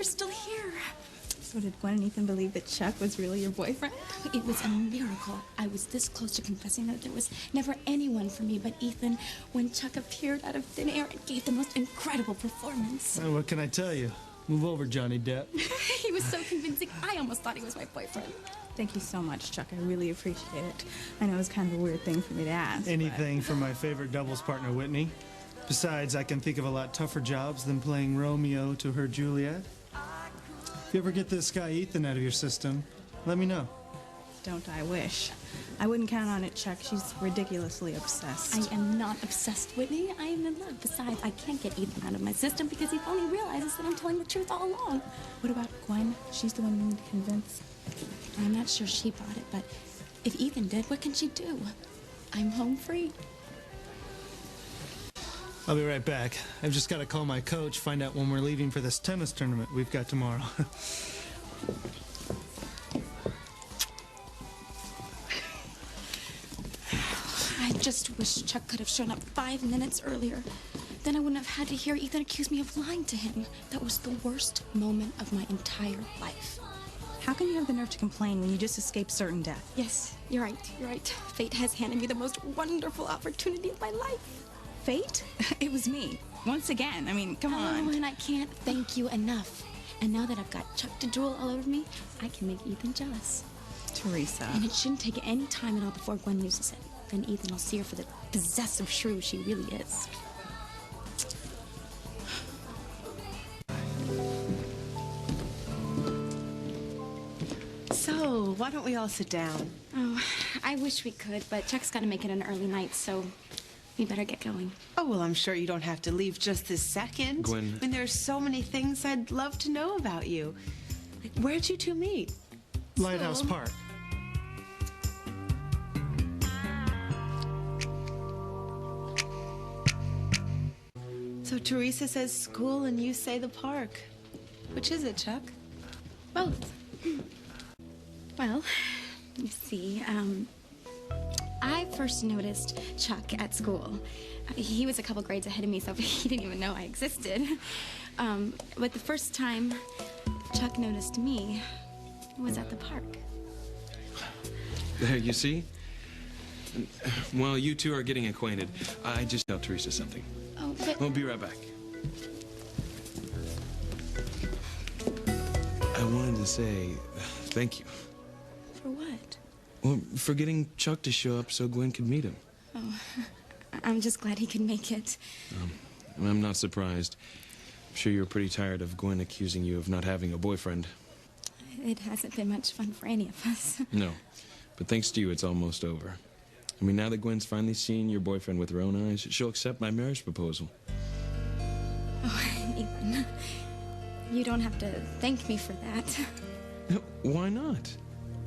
you're still here. So did Gwen and Ethan believe that Chuck was really your boyfriend? It was a miracle. I was this close to confessing that there was never anyone for me but Ethan when Chuck appeared out of thin air and gave the most incredible performance. What can I tell you? Move over, Johnny Depp. He was so convincing, I almost thought he was my boyfriend. Thank you so much, Chuck. I really appreciate it. I know it's kind of a weird thing for me to ask. Anything for my favorite doubles partner, Whitney. Besides, I can think of a lot tougher jobs than playing Romeo to her Juliet. If you ever get this guy Ethan out of your system, let me know. Don't I wish. I wouldn't count on it, Chuck. She's ridiculously obsessed. I am not obsessed, Whitney. I am in love. Besides, I can't get Ethan out of my system because he only realizes that I'm telling the truth all along. What about Gwen? She's the one we need to convince. I'm not sure she bought it, but if Ethan did, what can she do? I'm home free. I'll be right back. I've just got to call my coach, find out when we're leaving for this tennis tournament we've got tomorrow. I just wish Chuck could have shown up 5 minutes earlier. Then I wouldn't have had to hear Ethan accuse me of lying to him. That was the worst moment of my entire life. How can you have the nerve to complain when you just escaped certain death? Yes, you're right, you're right. Fate has handed me the most wonderful opportunity of my life. Fate? It was me. Once again. I mean, come on. Oh, and I can't thank you enough. And now that I've got Chuck to drool all over me, I can make Ethan jealous. Theresa. And it shouldn't take any time at all before Gwen uses it. Then Ethan will see her for the possessive shrew she really is. So, why don't we all sit down? Oh, I wish we could, but Chuck's got to make it an early night, so we better get going. Oh, well, I'm sure you don't have to leave just this second. Gwen. I mean, there's so many things I'd love to know about you. Like, where'd you two meet? Lighthouse Park. So Theresa says school and you say the park. Which is it, Chuck? Both. Well, you see, I first noticed Chuck at school. He was a couple grades ahead of me, so he didn't even know I existed. But the first time Chuck noticed me was at the park. There, you see? Well, you two are getting acquainted. I just tell Theresa something. Oh, but... We'll be right back. I wanted to say thank you. For what? Well, for getting Chuck to show up so Gwen could meet him. Oh, I'm just glad he could make it. I'm not surprised. I'm sure you're pretty tired of Gwen accusing you of not having a boyfriend. It hasn't been much fun for any of us. No, but thanks to you, it's almost over. I mean, now that Gwen's finally seen your boyfriend with her own eyes, she'll accept my marriage proposal. Oh, Ethan, you don't have to thank me for that. Why not?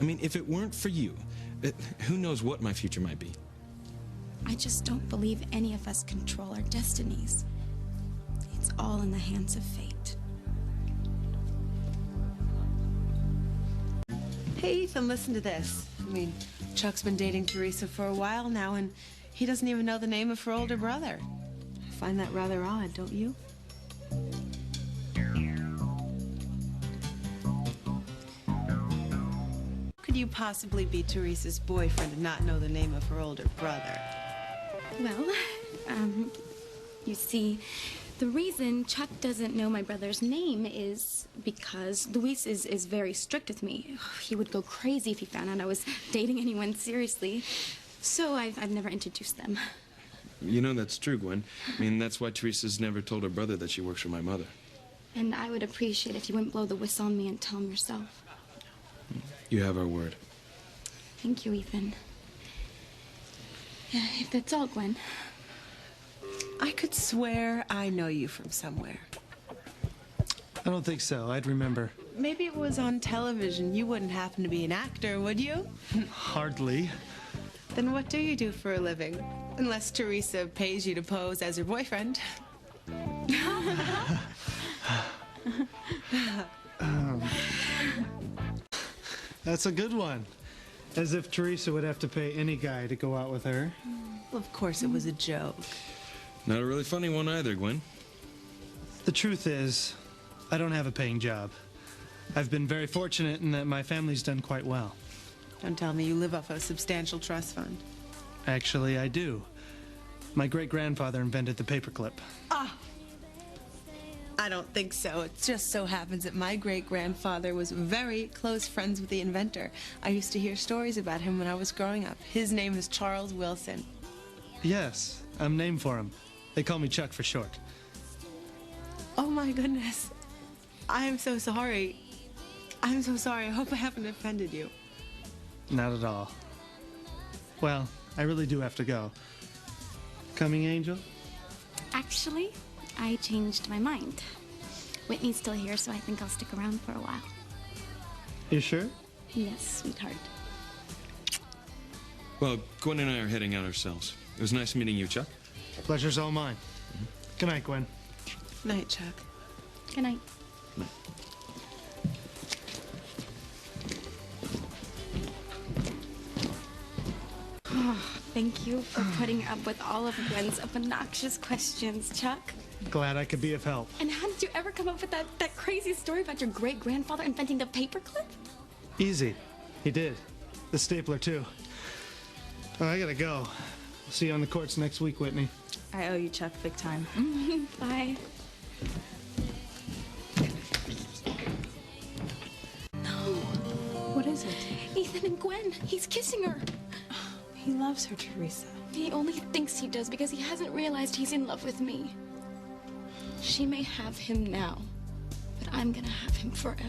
I mean, if it weren't for you, who knows what my future might be? I just don't believe any of us control our destinies. It's all in the hands of fate. Hey, Ethan, listen to this. I mean, Chuck's been dating Theresa for a while now, and he doesn't even know the name of her older brother. I find that rather odd, don't you? Could you possibly be Theresa's boyfriend and not know the name of her older brother? Well, you see, the reason Chuck doesn't know my brother's name is because Luis is very strict with me. He would go crazy if he found out I was dating anyone seriously. So I've never introduced them. You know that's true, Gwen. I mean, that's why Theresa's never told her brother that she works for my mother. And I would appreciate if you wouldn't blow the whistle on me and tell him yourself. You have our word. Thank you, Ethan. Yeah, if that's all, Gwen. I could swear I know you from somewhere. I don't think so. I'd remember. Maybe it was on television. You wouldn't happen to be an actor, would you? Hardly. Then what do you do for a living? Unless Theresa pays you to pose as her boyfriend. That's a good one. As if Theresa would have to pay any guy to go out with her. Well, of course, it was a joke. Not a really funny one either, Gwen. The truth is, I don't have a paying job. I've been very fortunate in that my family's done quite well. Don't tell me you live off a substantial trust fund. Actually, I do. My great-grandfather invented the paperclip. I don't think so. It just so happens that my great-grandfather was very close friends with the inventor. I used to hear stories about him when I was growing up. His name is Charles Wilson. Yes, I'm named for him. They call me Chuck for short. Oh my goodness. I am so sorry. I'm so sorry. I hope I haven't offended you. Not at all. Well, I really do have to go. Coming, Angel? Actually, I changed my mind. Whitney's still here, so I think I'll stick around for a while. You sure? Yes, sweetheart. Well, Gwen and I are heading out ourselves. It was nice meeting you, Chuck. Pleasure's all mine. Good night, Gwen. Night, Chuck. Good night. Thank you for putting up with all of Gwen's obnoxious questions, Chuck. Glad I could be of help. And how did you ever come up with that crazy story about your great-grandfather inventing the paperclip? Easy. He did. The stapler, too. Oh, I gotta go. See you on the courts next week, Whitney. I owe you, Chuck, big time. Bye. What is it? Ethan and Gwen, he's kissing her. He loves her, Theresa. He only thinks he does because he hasn't realized he's in love with me. She may have him now, but I'm gonna have him forever.